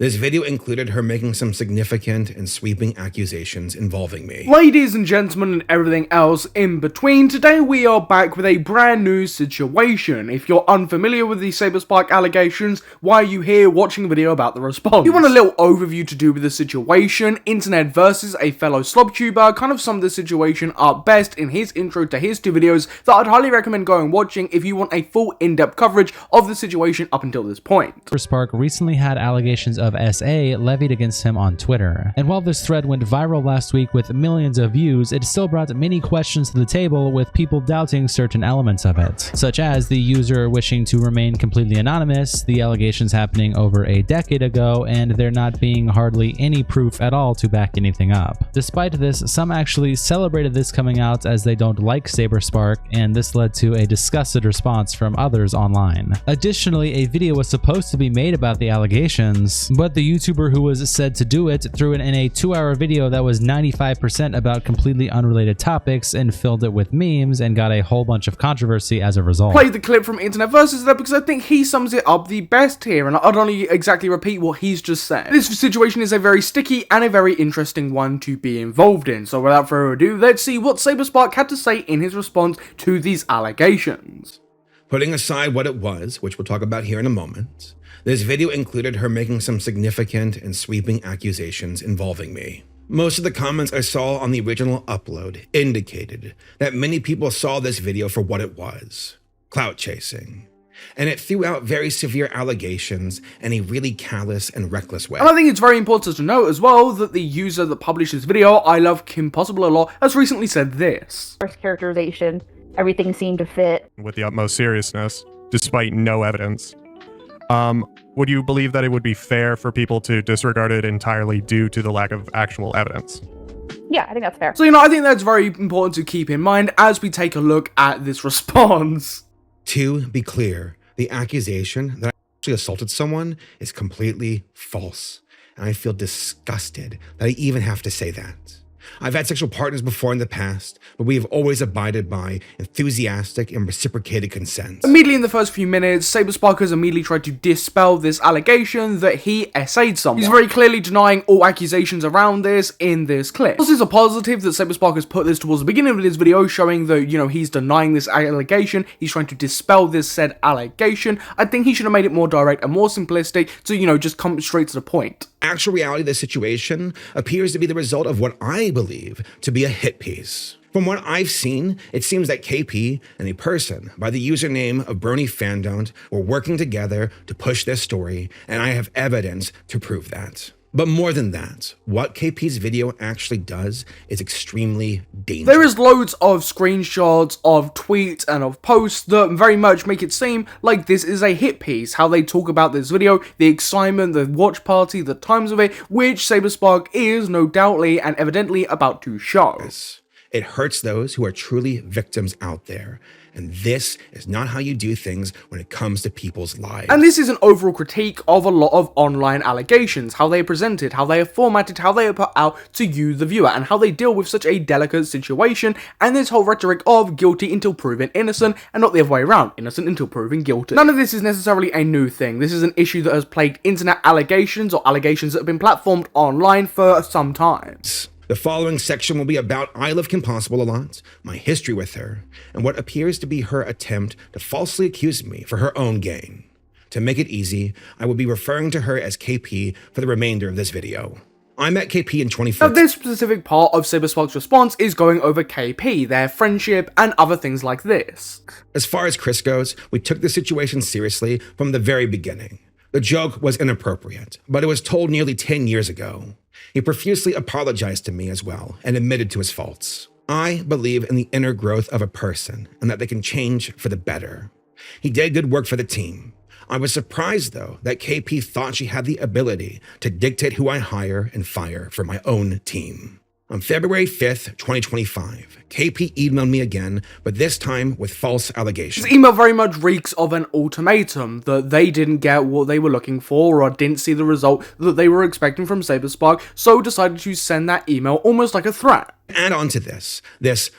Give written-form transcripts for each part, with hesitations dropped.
This video included her making some significant and sweeping accusations involving me. Ladies and gentlemen and everything else in between, today we are back with a brand new situation. If you're unfamiliar with the Saberspark allegations, why are you here watching a video about the response? You want a little overview to do with the situation, internet versus a fellow slobtuber, kind of summed the situation up best in his intro to his two videos that I'd highly recommend going and watching if you want a full in-depth coverage of the situation up until this point. Saberspark recently had allegations of SA levied against him on Twitter. And while this thread went viral last week with millions of views, it still brought many questions to the table, with people doubting certain elements of it, such as the user wishing to remain completely anonymous, the allegations happening over a decade ago, and there not being hardly any proof at all to back anything up. Despite this, some actually celebrated this coming out as they don't like Saberspark, and this led to a disgusted response from others online. Additionally, a video was supposed to be made about the allegations, but the YouTuber who was said to do it threw it in a 2-hour video that was 95% about completely unrelated topics and filled it with memes and got a whole bunch of controversy as a result. Play the clip from Internet Versus there because I think he sums it up the best here, and I'd only exactly repeat what he's just said. This situation is a very sticky and a very interesting one to be involved in, so without further ado, let's see what Saberspark had to say in his response to these allegations. Putting aside what it was, which we'll talk about here in a moment, this video included her making some significant and sweeping accusations involving me. Most of the comments I saw on the original upload indicated that many people saw this video for what it was: clout chasing. And it threw out very severe allegations in a really callous and reckless way. And I think it's very important to note as well that the user that published this video, I love Kim Possible a lot, has recently said this. First characterization, everything seemed to fit. With the utmost seriousness, despite no evidence. Would you believe that it would be fair for people to disregard it entirely due to the lack of actual evidence? Yeah, I think that's fair. So, I think that's very important to keep in mind as we take a look at this response. To be clear, the accusation that I actually assaulted someone is completely false, and I feel disgusted that I even have to say that. I've had sexual partners before in the past, but we have always abided by enthusiastic and reciprocated consent. Immediately in the first few minutes, Saberspark has immediately tried to dispel this allegation that he SA'd someone. He's very clearly denying all accusations around this in this clip. This is a positive that Saberspark has put this towards the beginning of this video, showing that, he's denying this allegation, he's trying to dispel this said allegation. I think he should have made it more direct and more simplistic to, just come straight to the point. Actual reality of the situation appears to be the result of what I believe to be a hit piece. From what I've seen, it seems that KP and a person by the username of BronyFandom were working together to push this story, and I have evidence to prove that. But more than that, what KP's video actually does is extremely dangerous. There is loads of screenshots of tweets and of posts that very much make it seem like this is a hit piece. How they talk about this video, the excitement, the watch party, the times of it, which Saberspark is no doubtly and evidently about to show. It hurts those who are truly victims out there. And this is not how you do things when it comes to people's lives. And this is an overall critique of a lot of online allegations, how they are presented, how they are formatted, how they are put out to you, the viewer, and how they deal with such a delicate situation, and this whole rhetoric of guilty until proven innocent, and not the other way around, innocent until proven guilty. None of this is necessarily a new thing. This is an issue that has plagued internet allegations, or allegations that have been platformed online for some time. The following section will be about I love Kim Possible a lot, my history with her, and what appears to be her attempt to falsely accuse me for her own gain. To make it easy, I will be referring to her as KP for the remainder of this video. I met KP in 2014. Now, this specific part of Saberspark's response is going over KP, their friendship, and other things like this. As far as Chris goes, we took the situation seriously from the very beginning. The joke was inappropriate, but it was told nearly 10 years ago. He profusely apologized to me as well and admitted to his faults. I believe in the inner growth of a person and that they can change for the better. He did good work for the team. I was surprised, though, that KP thought she had the ability to dictate who I hire and fire for my own team. On February 5th, 2025, KP emailed me again, but this time with false allegations. This email very much reeks of an ultimatum, that they didn't get what they were looking for or didn't see the result that they were expecting from Saberspark, so decided to send that email almost like a threat. Add on to this,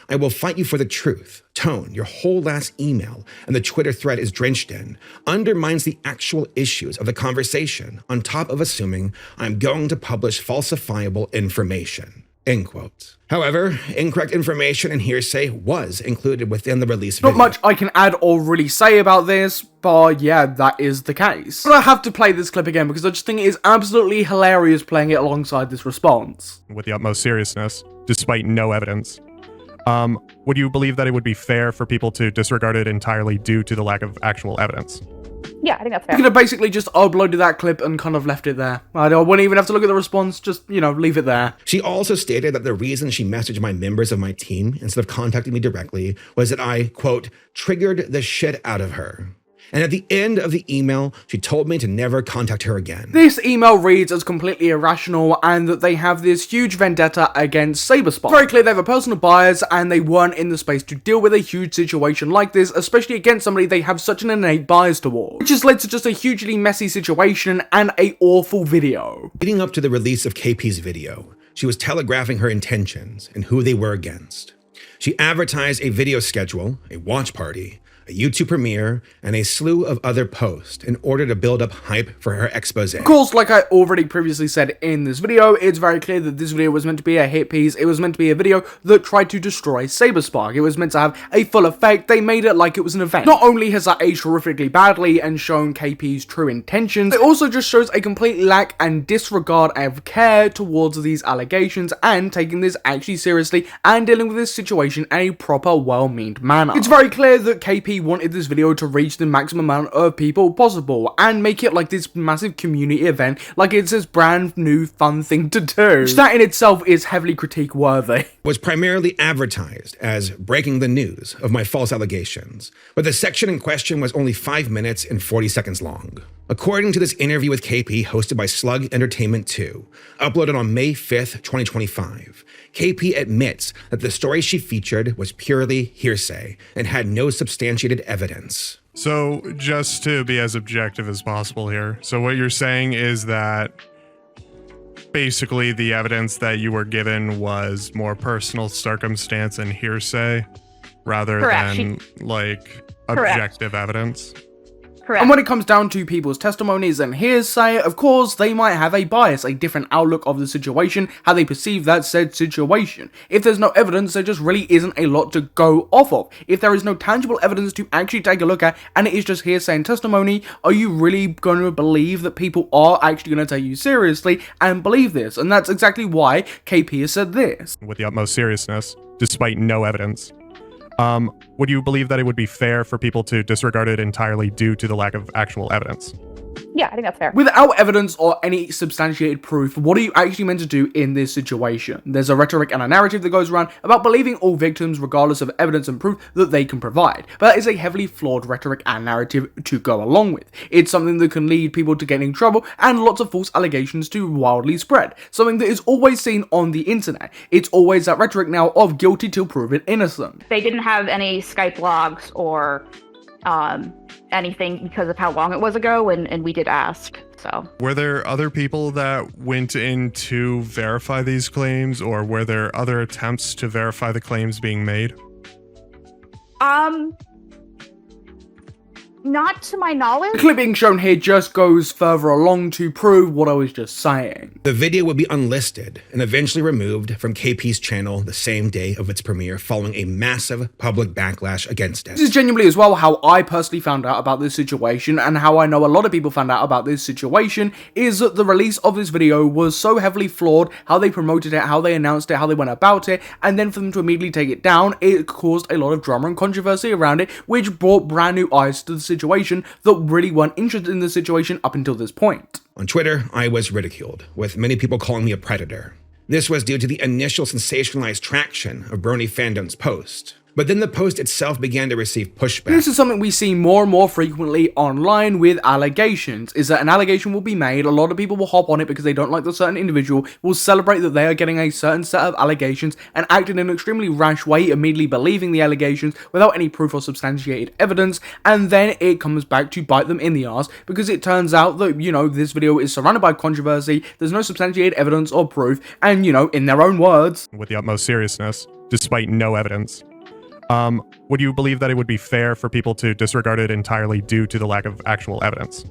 I will fight you for the truth, tone your whole last email and the Twitter thread is drenched in, undermines the actual issues of the conversation, on top of assuming I'm going to publish falsifiable information. End quote. However, incorrect information and hearsay was included within the release video. Not much I can add or really say about this, but yeah, that is the case. But I have to play this clip again because I just think it is absolutely hilarious playing it alongside this response. With the utmost seriousness, despite no evidence. Would you believe that it would be fair for people to disregard it entirely due to the lack of actual evidence? Yeah, I think that's fair. You could have basically just uploaded that clip and kind of left it there. I wouldn't even have to look at the response, just, leave it there. She also stated that the reason she messaged my members of my team instead of contacting me directly was that I, quote, triggered the shit out of her. And at the end of the email, she told me to never contact her again. This email reads as completely irrational and that they have this huge vendetta against Saberspark. Very clear they have a personal bias and they weren't in the space to deal with a huge situation like this, especially against somebody they have such an innate bias towards. Which has led to just a hugely messy situation and a awful video. Leading up to the release of KP's video, she was telegraphing her intentions and who they were against. She advertised a video schedule, a watch party, a YouTube premiere, and a slew of other posts in order to build up hype for her expose. Of course, like I already previously said in this video, it's very clear that this video was meant to be a hit piece. It was meant to be a video that tried to destroy Saberspark. It was meant to have a full effect. They made it like it was an event. Not only has that aged horrifically badly and shown KP's true intentions, it also just shows a complete lack and disregard of care towards these allegations and taking this actually seriously and dealing with this situation in a proper, well-meaned manner. It's very clear that KP wanted this video to reach the maximum amount of people possible and make it like this massive community event, like it's this brand new fun thing to do, which that in itself is heavily critique worthy. Was primarily advertised as breaking the news of my false allegations, but the section in question was only 5 minutes and 40 seconds long. According to this interview with KP hosted by Slug Entertainment 2, uploaded on May 5th, 2025, KP admits that the story she featured was purely hearsay and had no substantiated evidence. So, just to be as objective as possible here, so what you're saying is that basically the evidence that you were given was more personal circumstance and hearsay rather than like objective evidence? Correct. And when it comes down to people's testimonies and hearsay, of course, they might have a bias, a different outlook of the situation, how they perceive that said situation. If there's no evidence, there just really isn't a lot to go off of. If there is no tangible evidence to actually take a look at, and it is just hearsay and testimony, are you really going to believe that people are actually going to take you seriously and believe this? And that's exactly why KP has said this. With the utmost seriousness, despite no evidence. Would you believe that it would be fair for people to disregard it entirely due to the lack of actual evidence? Yeah, I think that's fair. Without evidence or any substantiated proof, what are you actually meant to do in this situation? There's a rhetoric and a narrative that goes around about believing all victims regardless of evidence and proof that they can provide. But that is a heavily flawed rhetoric and narrative to go along with. It's something that can lead people to getting in trouble and lots of false allegations to wildly spread. Something that is always seen on the internet. It's always that rhetoric now of guilty till proven innocent. They didn't have any Skype logs or anything because of how long it was ago, and we did ask, so. Were there other people that went in to verify these claims, or were there other attempts to verify the claims being made? Not to my knowledge. The clip being shown here just goes further along to prove what I was just saying. The video would be unlisted and eventually removed from KP's channel the same day of its premiere, following a massive public backlash against it. This is genuinely as well how I personally found out about this situation, and how I know a lot of people found out about this situation, is that the release of this video was so heavily flawed, how they promoted it, how they announced it, how they went about it, and then for them to immediately take it down, it caused a lot of drama and controversy around it, which brought brand new eyes to the situation that really weren't interested in the situation up until this point. On Twitter, I was ridiculed, with many people calling me a predator. This was due to the initial sensationalized traction of Brony Fandom's post. But then the post itself began to receive pushback. This is something we see more and more frequently online with allegations, is that an allegation will be made, a lot of people will hop on it because they don't like the certain individual, will celebrate that they are getting a certain set of allegations and act in an extremely rash way, immediately believing the allegations without any proof or substantiated evidence, and then it comes back to bite them in the ass because it turns out that, you know, this video is surrounded by controversy, there's no substantiated evidence or proof, and, you know, in their own words, with the utmost seriousness, despite no evidence. Would you believe that it would be fair for people to disregard it entirely due to the lack of actual evidence?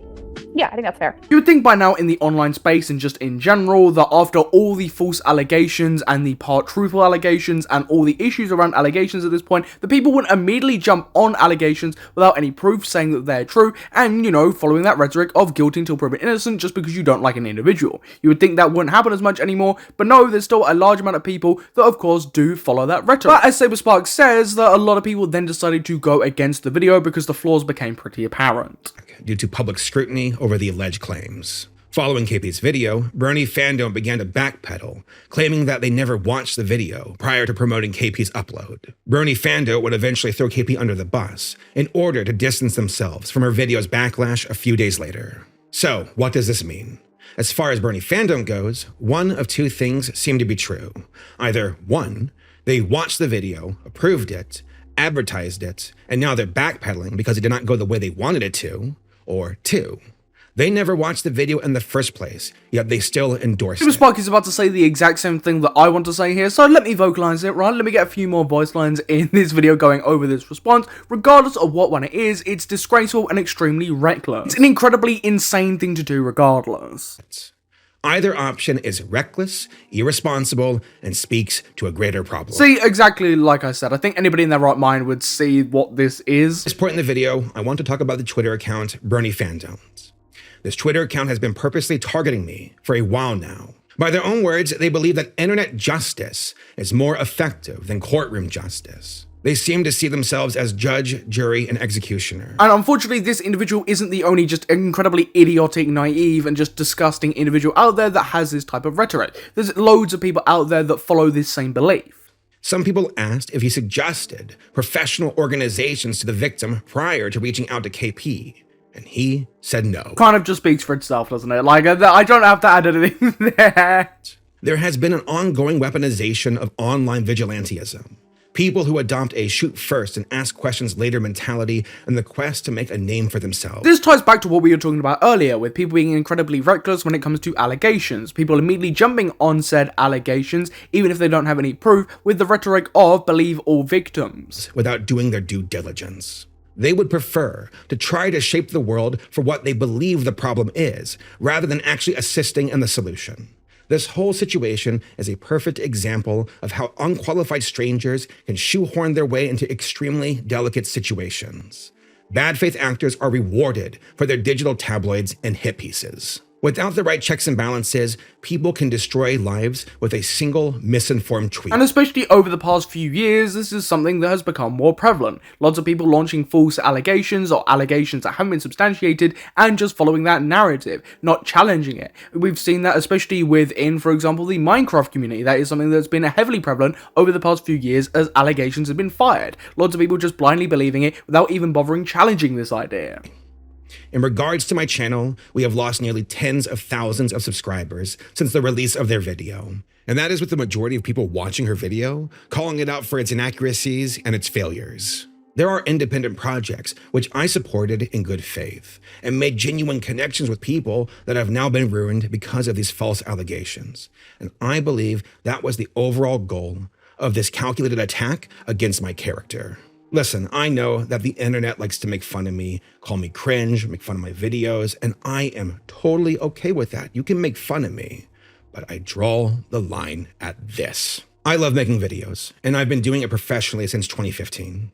Yeah, I think that's fair. you would think by now in the online space and just in general that after all the false allegations and the part truthful allegations and all the issues around allegations at this point, the people would immediately jump on allegations without any proof saying that they're true and, you know, following that rhetoric of guilty until proven innocent just because you don't like an individual. You would think that wouldn't happen as much anymore, but no, there's still a large amount of people that of course do follow that rhetoric. But as Saberspark says, that a lot of people then decided to go against the video because the flaws became pretty apparent. Due to public scrutiny over the alleged claims. Following KP's video, Bernie fandom began to backpedal, claiming that they never watched the video prior to promoting KP's upload. Bernie fandom would eventually throw KP under the bus in order to distance themselves from her video's backlash a few days later. So, what does this mean? As far as Bernie fandom goes, one of two things seem to be true. Either 1, they watched the video, approved it, advertised it, and now they're backpedaling because it did not go the way they wanted it to, or 2, they never watched the video in the first place, yet they still endorsed it. Saberspark is about to say the exact same thing that I want to say here, so let me vocalize it, right? Let me get a few more voice lines in this video going over this response. Regardless of what one it is, it's disgraceful and extremely reckless. It's an incredibly insane thing to do regardless. Either option is reckless, irresponsible, and speaks to a greater problem. See, exactly like I said, I think anybody in their right mind would see what this is. At this point in the video, I want to talk about the Twitter account Bernie Fandoms. This Twitter account has been purposely targeting me for a while now. By their own words, they believe that internet justice is more effective than courtroom justice. They seem to see themselves as judge, jury, and executioner. And unfortunately, this individual isn't the only just incredibly idiotic, naive, and just disgusting individual out there that has this type of rhetoric. There's loads of people out there that follow this same belief. Some people asked if he suggested professional organizations to the victim prior to reaching out to KP, and he said no. Kind of just speaks for itself, doesn't it? Like, I don't have to add anything there. There has been an ongoing weaponization of online vigilantism. People who adopt a shoot first and ask questions later mentality in the quest to make a name for themselves. This ties back to what we were talking about earlier, with people being incredibly reckless when it comes to allegations. People immediately jumping on said allegations, even if they don't have any proof, with the rhetoric of believe all victims. Without doing their due diligence. They would prefer to try to shape the world for what they believe the problem is, rather than actually assisting in the solution. This whole situation is a perfect example of how unqualified strangers can shoehorn their way into extremely delicate situations. Bad faith actors are rewarded for their digital tabloids and hit pieces. Without the right checks and balances, people can destroy lives with a single misinformed tweet. And especially over the past few years, this is something that has become more prevalent. Lots of people launching false allegations or allegations that haven't been substantiated and just following that narrative, not challenging it. We've seen that especially within, for example, the Minecraft community. That is something that's been heavily prevalent over the past few years as allegations have been fired. Lots of people just blindly believing it without even bothering challenging this idea. In regards to my channel, we have lost nearly tens of thousands of subscribers since the release of their video. And that is with the majority of people watching her video, calling it out for its inaccuracies and its failures. There are independent projects which I supported in good faith and made genuine connections with people that have now been ruined because of these false allegations. And I believe that was the overall goal of this calculated attack against my character. Listen, I know that the internet likes to make fun of me, call me cringe, make fun of my videos, and I am totally okay with that. You can make fun of me, but I draw the line at this. I love making videos, and I've been doing it professionally since 2015.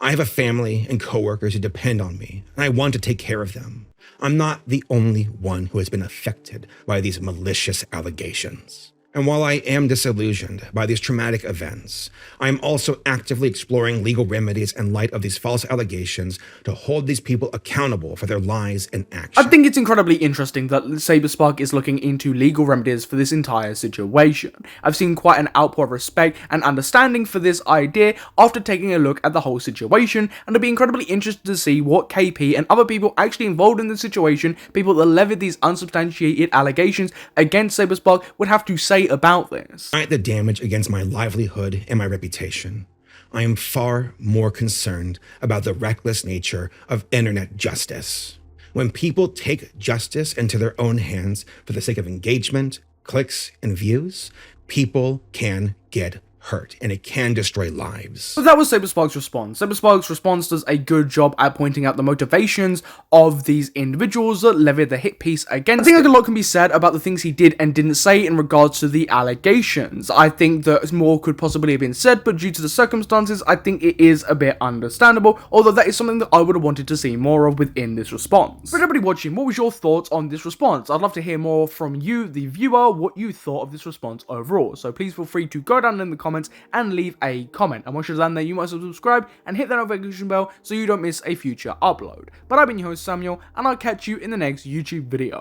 I have a family and coworkers who depend on me, and I want to take care of them. I'm not the only one who has been affected by these malicious allegations. And while I am disillusioned by these traumatic events, I am also actively exploring legal remedies in light of these false allegations to hold these people accountable for their lies and actions. I think it's incredibly interesting that Saberspark is looking into legal remedies for this entire situation. I've seen quite an outpour of respect and understanding for this idea after taking a look at the whole situation, and I'd be incredibly interested to see what KP and other people actually involved in the situation, people that levied these unsubstantiated allegations against Saberspark, would have to say about this. Despite the damage against my livelihood and my reputation, I am far more concerned about the reckless nature of internet justice. When people take justice into their own hands for the sake of engagement, clicks, and views, people can get hurt, and it can destroy lives. So that was Saberspark's response. Saberspark's response does a good job at pointing out the motivations of these individuals that levied the hit piece against him. I think a lot can be said about the things he did and didn't say in regards to the allegations. I think that more could possibly have been said, but due to the circumstances, I think it is a bit understandable, although that is something that I would have wanted to see more of within this response. For everybody watching, what was your thoughts on this response? I'd love to hear more from you, the viewer, what you thought of this response overall. So please feel free to go down in the comments and leave a comment. And once you're done there, you might subscribe and hit that notification bell so you don't miss a future upload. But I've been your host Samuel, and I'll catch you in the next YouTube video.